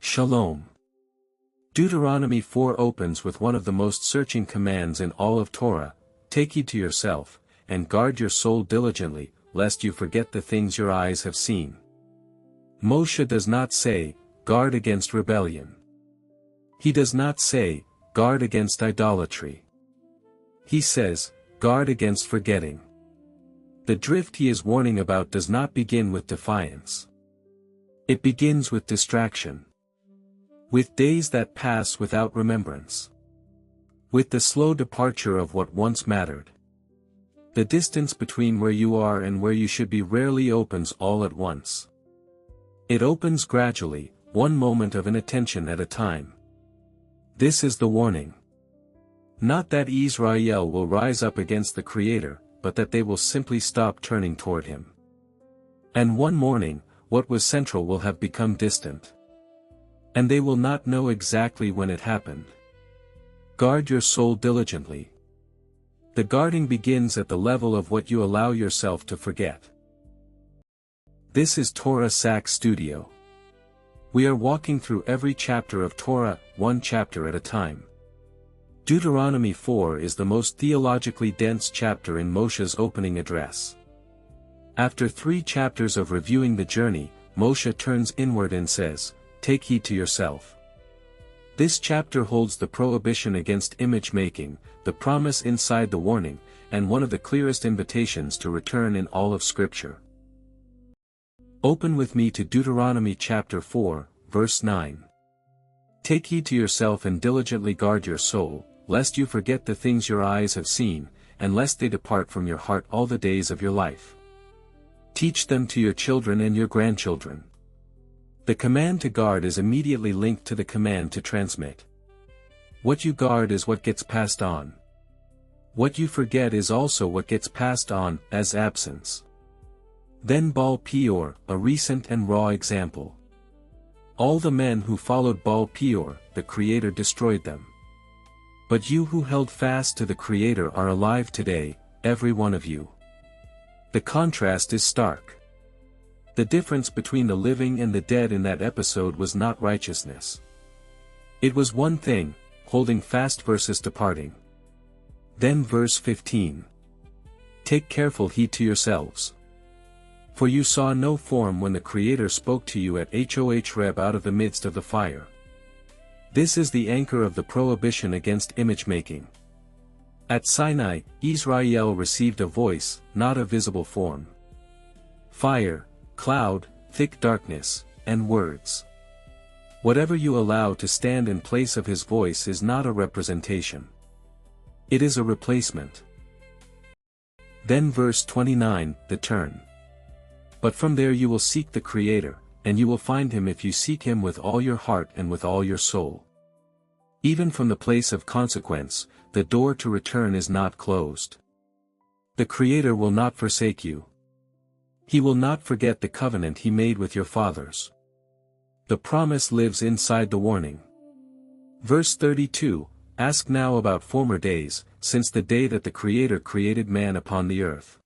Shalom. Deuteronomy 4 opens with one of the most searching commands in all of Torah: take heed to yourself, and guard your soul diligently, lest you forget the things your eyes have seen. Moshe does not say, guard against rebellion. He does not say, guard against idolatry. He says, guard against forgetting. The drift he is warning about does not begin with defiance. It begins with distraction. With days that pass without remembrance. With the slow departure of what once mattered. The distance between where you are and where you should be rarely opens all at once. It opens gradually, one moment of inattention at a time. This is the warning. Not that Israel will rise up against the Creator, but that they will simply stop turning toward Him. And one morning, what was central will have become distant. And they will not know exactly when it happened. Guard your soul diligently. The guarding begins at the level of what you allow yourself to forget. This is Torah Sac Studio. We are walking through every chapter of Torah, one chapter at a time. Deuteronomy 4 is the most theologically dense chapter in Moshe's opening address. After 3 chapters of reviewing the journey, Moshe turns inward and says, take heed to yourself. This chapter holds the prohibition against image making, the promise inside the warning, and one of the clearest invitations to return in all of Scripture. Open with me to Deuteronomy chapter 4, verse 9. Take heed to yourself and diligently guard your soul, lest you forget the things your eyes have seen, and lest they depart from your heart all the days of your life. Teach them to your children and your grandchildren. The command to guard is immediately linked to the command to transmit. What you guard is what gets passed on. What you forget is also what gets passed on, as absence. Then Baal Peor, a recent and raw example. All the men who followed Baal Peor, the Creator destroyed them. But you who held fast to the Creator are alive today, every one of you. The contrast is stark. The difference between the living and the dead in that episode was not righteousness. It was one thing, holding fast versus departing. Then verse 15. Take careful heed to yourselves. For you saw no form when the Creator spoke to you at Horeb out of the midst of the fire. This is the anchor of the prohibition against image making. At Sinai, Israel received a voice, not a visible form. Fire, cloud, thick darkness, and words. Whatever you allow to stand in place of His voice is not a representation. It is a replacement. Then verse 29, the turn. But from there you will seek the Creator, and you will find Him if you seek Him with all your heart and with all your soul. Even from the place of consequence, the door to return is not closed. The Creator will not forsake you. He will not forget the covenant He made with your fathers. The promise lives inside the warning. Verse 32, ask now about former days, since the day that the Creator created man upon the earth.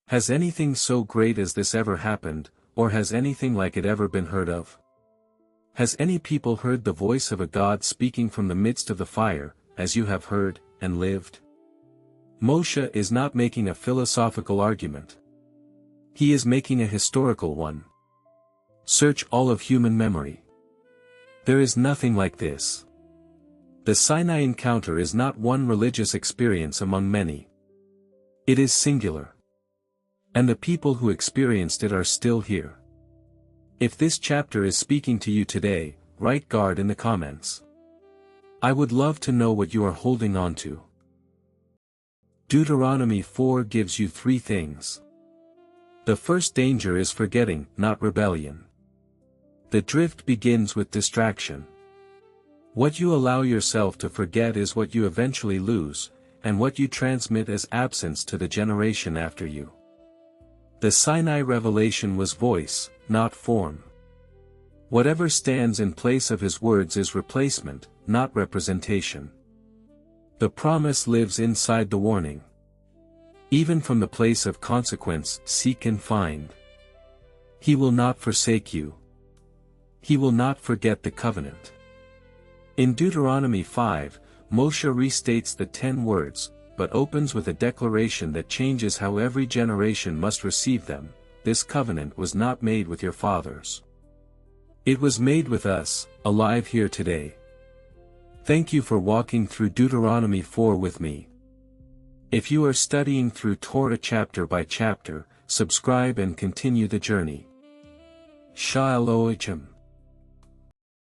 Has anything so great as this ever happened, or has anything like it ever been heard of? Has any people heard the voice of a God speaking from the midst of the fire, as you have heard, and lived? Moshe is not making a philosophical argument. He is making a historical one. Search all of human memory. There is nothing like this. The Sinai encounter is not one religious experience among many. It is singular. And the people who experienced it are still here. If this chapter is speaking to you today, write guard in the comments. I would love to know what you are holding on to. Deuteronomy 4 gives you 3 things. The first danger is forgetting, not rebellion. The drift begins with distraction. What you allow yourself to forget is what you eventually lose, and what you transmit as absence to the generation after you. The Sinai revelation was voice, not form. Whatever stands in place of His words is replacement, not representation. The promise lives inside the warning. Even from the place of consequence, seek and find. He will not forsake you. He will not forget the covenant. In Deuteronomy 5, Moshe restates the 10 words, but opens with a declaration that changes how every generation must receive them. This covenant was not made with your fathers. It was made with us, alive here today. Thank you for walking through Deuteronomy 4 with me. If you are studying through Torah chapter by chapter, subscribe and continue the journey. Shalom.